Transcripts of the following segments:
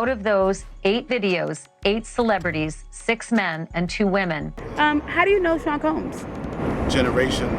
Out of those 8 videos, 8 celebrities, 6 men and 2 women. How do you know Sean Combs? Generation,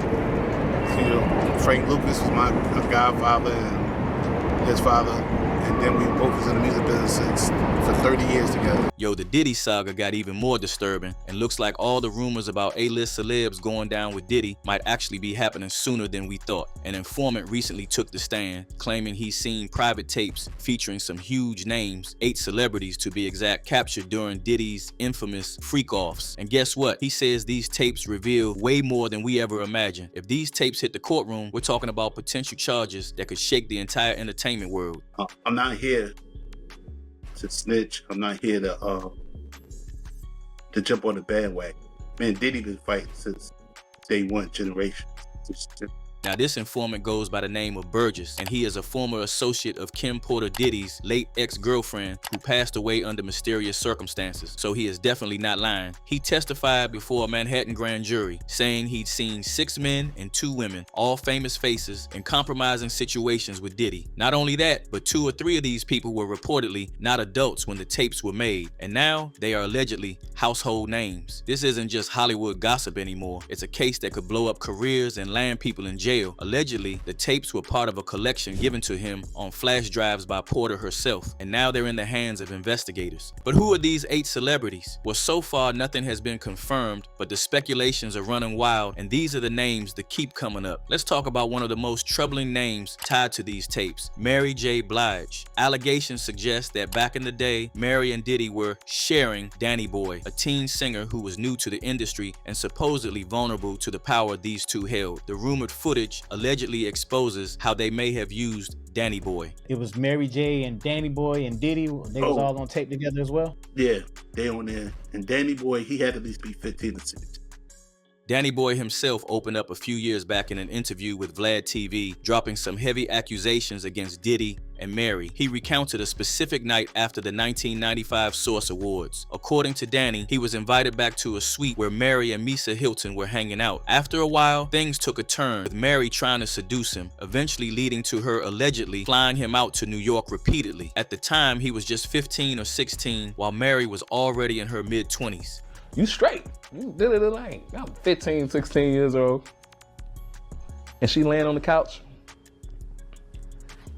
Frank Lucas was my godfather and his father, and then we both was in the music business for 30 years together. Yo, the Diddy saga got even more disturbing, and looks like all the rumors about A-list celebs going down with Diddy might actually be happening sooner than we thought. An informant recently took the stand, claiming he's seen private tapes featuring some huge names, 8 celebrities to be exact, captured during Diddy's infamous freak-offs. And guess what? He says these tapes reveal way more than we ever imagined. If these tapes hit the courtroom, we're talking about potential charges that could shake the entire entertainment world. I'm not here to snitch. I'm not here to jump on the bandwagon. Man, Diddy been fighting since day one, generation. Now, this informant goes by the name of Burgess, and he is a former associate of Kim Porter Diddy's late ex-girlfriend who passed away under mysterious circumstances, so he is definitely not lying. He testified before a Manhattan grand jury, saying he'd seen 6 men and 2 women, all famous faces, in compromising situations with Diddy. Not only that, but 2 or 3 of these people were reportedly not adults when the tapes were made, and now they are allegedly household names. This isn't just Hollywood gossip anymore. It's a case that could blow up careers and land people in jail. Allegedly, the tapes were part of a collection given to him on flash drives by Porter herself, and now they're in the hands of investigators. But who are these 8 celebrities? Well, so far nothing has been confirmed, but the speculations are running wild, and these are the names that keep coming up. Let's talk about one of the most troubling names tied to these tapes, Mary J. Blige. Allegations suggest that back in the day, Mary and Diddy were sharing Danny Boy, a teen singer who was new to the industry and supposedly vulnerable to the power these two held. The rumored footage allegedly exposes how they may have used Danny Boy. It was Mary J and Danny Boy and Diddy. They was all on tape together as well? Yeah, they on there. And Danny Boy, he had to at least be 15 or 16. Danny Boy himself opened up a few years back in an interview with Vlad TV, dropping some heavy accusations against Diddy and Mary. He recounted a specific night after the 1995 Source Awards. According to Danny, he was invited back to a suite where Mary and Misa Hilton were hanging out. After a while, things took a turn, with Mary trying to seduce him, eventually leading to her allegedly flying him out to New York repeatedly. At the time, he was just 15 or 16, while Mary was already in her mid-20s. You straight. You literally like, I'm 15, 16 years old. And she laying on the couch.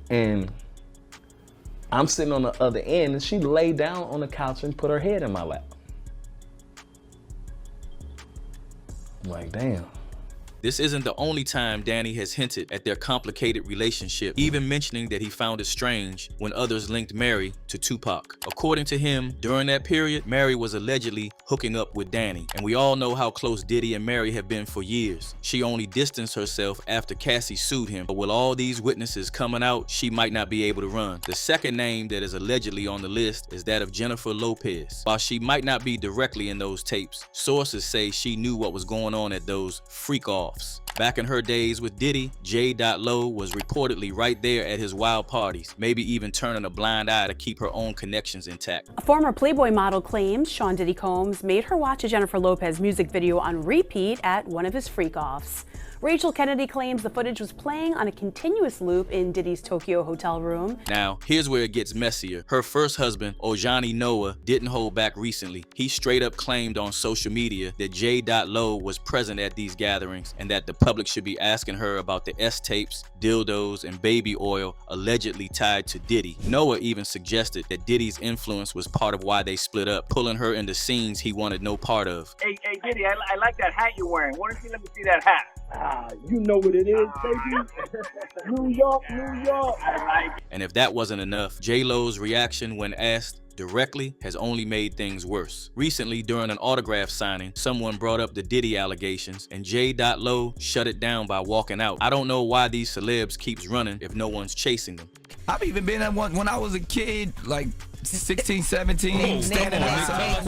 And I'm sitting on the other end and she laid down on the couch and put her head in my lap. I'm like, damn. This isn't the only time Danny has hinted at their complicated relationship, even mentioning that he found it strange when others linked Mary to Tupac. According to him, during that period, Mary was allegedly hooking up with Danny, and we all know how close Diddy and Mary have been for years. She only distanced herself after Cassie sued him, but with all these witnesses coming out, she might not be able to run. The second name that is allegedly on the list is that of Jennifer Lopez. While she might not be directly in those tapes, sources say she knew what was going on at those freak-offs. Back in her days with Diddy, J. Lo was reportedly right there at his wild parties, maybe even turning a blind eye to keep her own connections intact. A former Playboy model claims Sean Diddy Combs made her watch a Jennifer Lopez music video on repeat at one of his freak-offs. Rachel Kennedy claims the footage was playing on a continuous loop in Diddy's Tokyo hotel room. Now, here's where it gets messier. Her first husband, Ojani Noah, didn't hold back recently. He straight up claimed on social media that J. Lo was present at these gatherings and that the public should be asking her about the S-tapes, dildos, and baby oil allegedly tied to Diddy. Noah even suggested that Diddy's influence was part of why they split up, pulling her into scenes he wanted no part of. Hey Diddy, I like that hat you're wearing. Why don't you let me see that hat? You know what it is, baby. New York, New York. And if that wasn't enough, J-Lo's reaction when asked directly has only made things worse. Recently, during an autograph signing, someone brought up the Diddy allegations, and J. Lo shut it down by walking out. I don't know why these celebs keeps running if no one's chasing them. I've even been at one when I was a kid, like 16, 17, standing outside.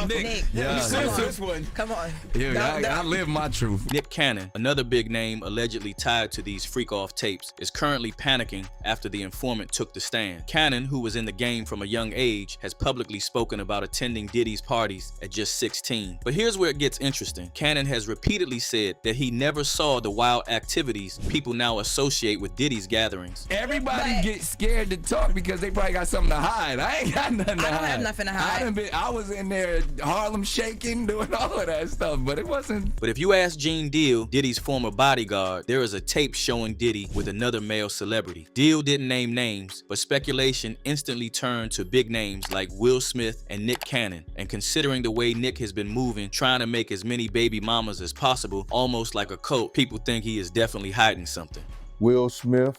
Nick, this one. Come on. Yeah, I live my truth. Nick Cannon, another big name allegedly tied to these freak-off tapes, is currently panicking after the informant took the stand. Cannon, who was in the game from a young age, has publicly spoken about attending Diddy's parties at just 16. But here's where it gets interesting. Cannon has repeatedly said that he never saw the wild activities people now associate with Diddy's gatherings. Everybody gets scared to talk because they probably got something to hide. hide. I ain't got nothing to hide. I don't have nothing to hide. I was in there Harlem shaking, doing all of that stuff, but it wasn't. But if you ask Gene Deal, Diddy's former bodyguard, there is a tape showing Diddy with another male celebrity. Deal didn't name names, but speculation instantly turned to big names like Will Smith and Nick Cannon. And considering the way Nick has been moving, trying to make as many baby mamas as possible, almost like a cult, people think he is definitely hiding something. Will Smith,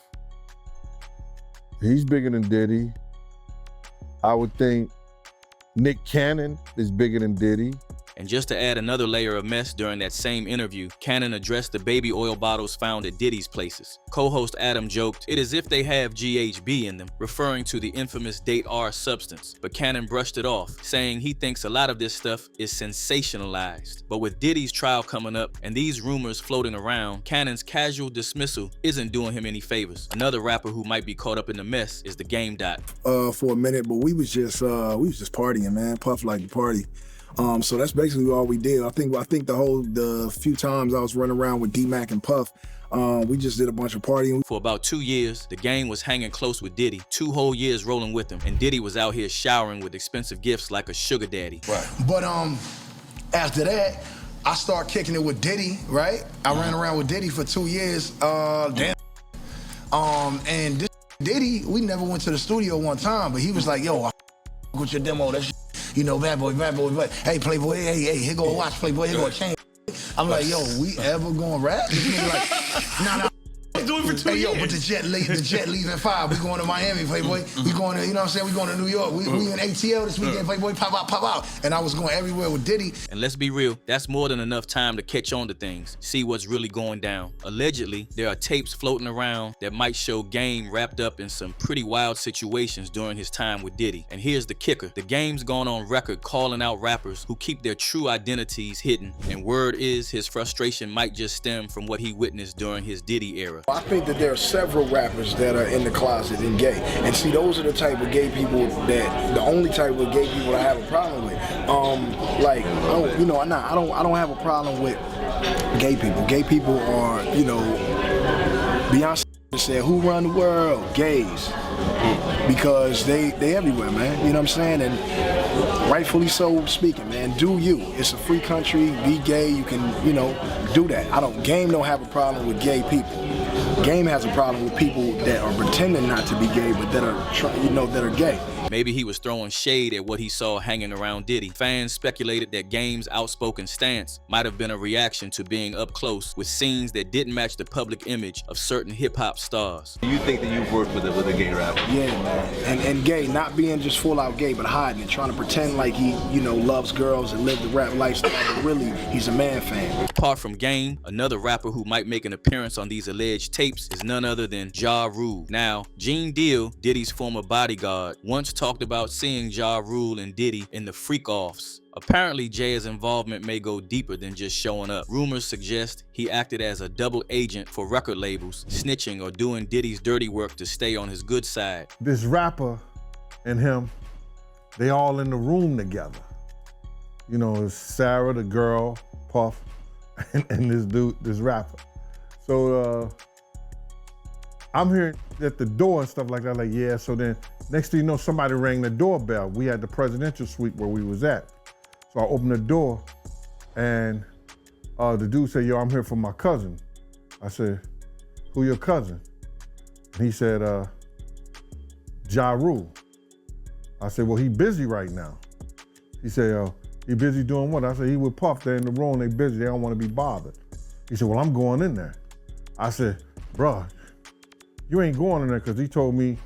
he's bigger than Diddy. I would think Nick Cannon is bigger than Diddy. And just to add another layer of mess, during that same interview, Cannon addressed the baby oil bottles found at Diddy's places. Co-host Adam joked, "It is if they have GHB in them," referring to the infamous Date R substance. But Cannon brushed it off, saying he thinks a lot of this stuff is sensationalized. But with Diddy's trial coming up and these rumors floating around, Cannon's casual dismissal isn't doing him any favors. Another rapper who might be caught up in the mess is the Game Dot. For a minute, but we was just partying, man. Puff like to party. So that's basically all we did. I think the few times I was running around with D-Mac and Puff, we just did a bunch of partying. For about 2 years, the Game was hanging close with Diddy, 2 whole years rolling with him, and Diddy was out here showering with expensive gifts like a sugar daddy. Right. But after that, I started kicking it with Diddy, right? I ran around with Diddy for 2 years. And this Diddy, we never went to the studio one time, but he was like, "Yo, I with your demo, that shit. You know, bad boy, but hey, Playboy, hey, here go a watch, Playboy, here go a chain." I'm like, "Yo, we ever gonna rap?" Like, nah. I was doing it for 2 years. Yo, but the jet leaves at 5. We going to Miami, Playboy. We going to, you know what I'm saying? We going to New York. We in ATL this weekend, Playboy. Pop out. And I was going everywhere with Diddy. And let's be real, that's more than enough time to catch on to things, see what's really going down. Allegedly, there are tapes floating around that might show Game wrapped up in some pretty wild situations during his time with Diddy. And here's the kicker: the Game's gone on record calling out rappers who keep their true identities hidden. And word is his frustration might just stem from what he witnessed during his Diddy era. I think that there are several rappers that are in the closet and gay. And see, those are the type of gay people the only type of gay people I have a problem with. I don't have a problem with gay people. Gay people are, Beyonce said, "Who run the world? Gays." Because they everywhere, man. You know what I'm saying? And rightfully so speaking, man. Do you. It's a free country. Be gay. You can, do that. Game don't have a problem with gay people. Game has a problem with people that are pretending not to be gay, but that are gay. Maybe he was throwing shade at what he saw hanging around Diddy. Fans speculated that Game's outspoken stance might have been a reaction to being up close with scenes that didn't match the public image of certain hip-hop stars. Do you think that you've worked with a gay rapper? Yeah, man. And gay, not being just full out gay, but hiding it, trying to pretend like he, loves girls and live the rap lifestyle, but really, he's a man fan. Apart from Game, another rapper who might make an appearance on these alleged tapes is none other than Ja Rule. Now, Gene Deal, Diddy's former bodyguard, once talked about seeing Ja Rule and Diddy in the freak-offs. Apparently, Jay's involvement may go deeper than just showing up. Rumors suggest he acted as a double agent for record labels, snitching or doing Diddy's dirty work to stay on his good side. This rapper and him, they all in the room together. It's Sarah, the girl, Puff, and this dude, this rapper. So I'm hearing at the door and stuff like that, like, yeah, so then next thing you know, somebody rang the doorbell. We had the presidential suite where we was at. So I opened the door and the dude said, "Yo, I'm here for my cousin." I said, "Who your cousin?" And he said, Ja Rule. I said, "Well, he busy right now." He said, "He busy doing what?" I said, "He with Puff, they're in the room, they busy, they don't want to be bothered." He said, "Well, I'm going in there." I said, "Bruh, you ain't going in there because he told me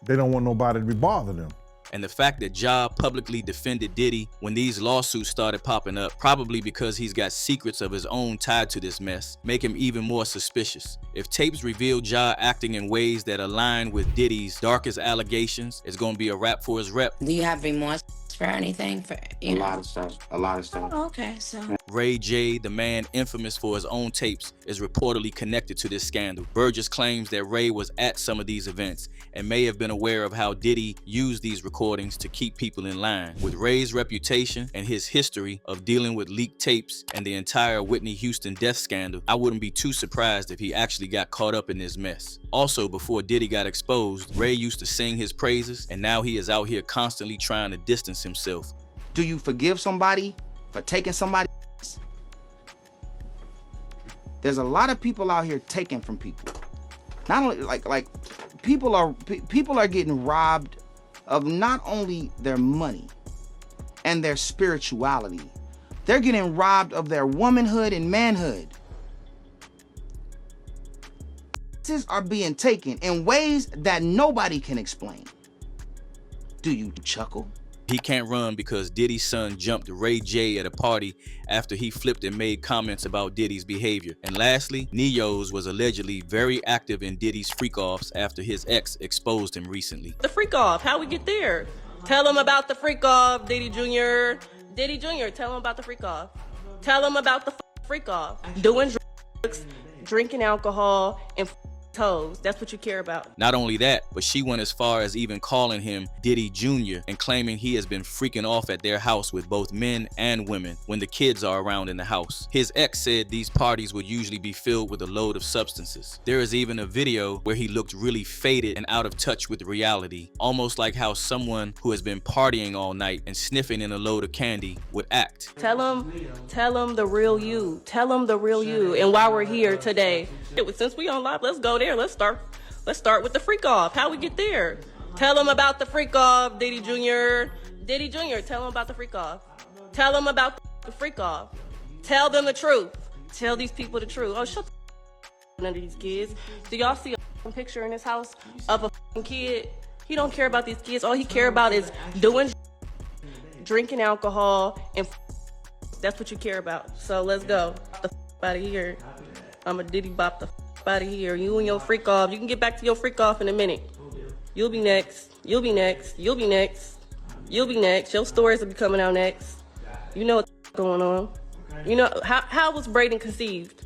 they don't want nobody to be bothering them." And the fact that Ja publicly defended Diddy when these lawsuits started popping up, probably because he's got secrets of his own tied to this mess, make him even more suspicious. If tapes reveal Ja acting in ways that align with Diddy's darkest allegations, it's gonna be a wrap for his rep. Do you have remorse for anything? A lot of stuff. Oh, okay, so. Ray J, the man infamous for his own tapes, is reportedly connected to this scandal. Burgess claims that Ray was at some of these events and may have been aware of how Diddy used these recordings to keep people in line. With Ray's reputation and his history of dealing with leaked tapes and the entire Whitney Houston death scandal, I wouldn't be too surprised if he actually got caught up in this mess. Also, before Diddy got exposed, Ray used to sing his praises, and now he is out here constantly trying to distance himself. Do you forgive somebody for taking somebody? There's a lot of people out here taking from people. Not only like people are getting robbed of not only their money and their spirituality. They're getting robbed of their womanhood and manhood. Are being taken in ways that nobody can explain. Do you chuckle? He can't run because Diddy's son jumped Ray J at a party after he flipped and made comments about Diddy's behavior. And lastly, Neos was allegedly very active in Diddy's freak-offs after his ex exposed him recently. The freak-off, how we get there? Tell him about the freak-off, Diddy Jr. Diddy Jr., tell him about the freak-off. Tell him about the freak-off. Doing drugs, drinking alcohol, and toes. That's what you care about. Not only that, but she went as far as even calling him Diddy Jr. and claiming he has been freaking off at their house with both men and women when the kids are around in the house. His ex said these parties would usually be filled with a load of substances. There is even a video where he looked really faded and out of touch with reality, almost like how someone who has been partying all night and sniffing in a load of candy would act. Tell him the real you. Tell him the real you. And while we're here today, since we on live, let's go there. Let's start with the freak off. How we get there? Tell him about the freak off, Diddy Jr. Diddy Jr. Tell him about the freak off. Tell him about the freak off. Tell them the truth. Tell these people the truth. Oh, shut the none of these kids. Do y'all see a picture in this house of a kid? He don't care about these kids. All he care about is doing, drinking alcohol, and that's what you care about. So let's go. The out of here. I'm a Diddy bop the out of here. You and your freak off. You can get back to your freak off in a minute. You'll be next. You'll be next. You'll be next. You'll be next. Your stories will be coming out next. You know what's going on. You know how was Braden conceived?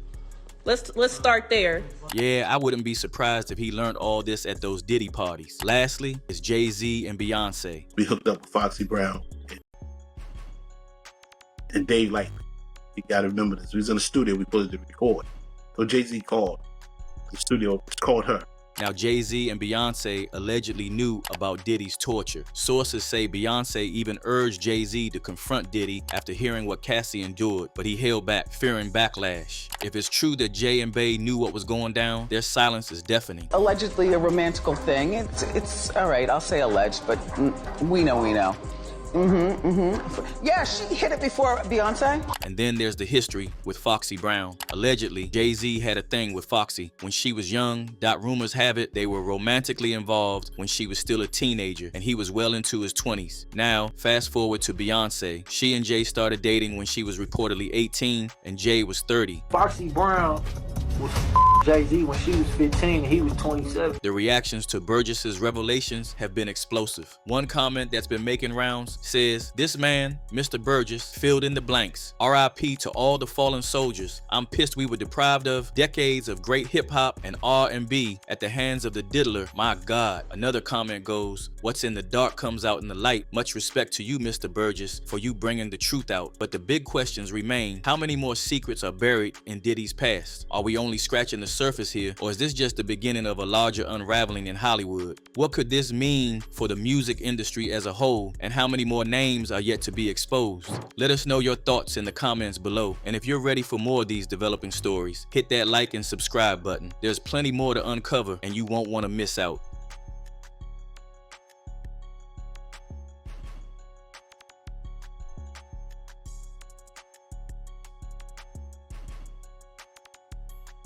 Let's start there. Yeah, I wouldn't be surprised if he learned all this at those Diddy parties. Lastly, is Jay-Z and Beyonce. We hooked up with Foxy Brown and Dave Light. You gotta remember this. We was in the studio. We put it to record. So Jay-Z called the studio, called her. Now, Jay-Z and Beyonce allegedly knew about Diddy's torture. Sources say Beyonce even urged Jay-Z to confront Diddy after hearing what Cassie endured, but he held back, fearing backlash. If it's true that Jay and Bey knew what was going down, their silence is deafening. Allegedly a romantical thing. It's all right, I'll say alleged, but we know. Yeah, she hit it before Beyonce. And then there's the history with Foxy Brown. Allegedly, Jay-Z had a thing with Foxy when she was young. Rumors have it they were romantically involved when she was still a teenager and he was well into his 20s. Now, fast forward to Beyonce. She and Jay started dating when she was reportedly 18 and Jay was 30. Foxy Brown was Jay-Z when she was 15 and he was 27. The reactions to Burgess's revelations have been explosive. One comment that's been making rounds says, "This man, Mr. Burgess, filled in the blanks. RIP to all the fallen soldiers. I'm pissed we were deprived of decades of great hip-hop and R&B at the hands of the diddler. My God." Another comment goes, "What's in the dark comes out in the light. Much respect to you, Mr. Burgess, for you bringing the truth out." But the big questions remain. How many more secrets are buried in Diddy's past? Are we only scratching the surface here, or is this just the beginning of a larger unraveling in Hollywood? What could this mean for the music industry as a whole, and how many more names are yet to be exposed? Let us know your thoughts in the comments below, and if you're ready for more of these developing stories, hit that like and subscribe button. There's plenty more to uncover, and you won't want to miss out.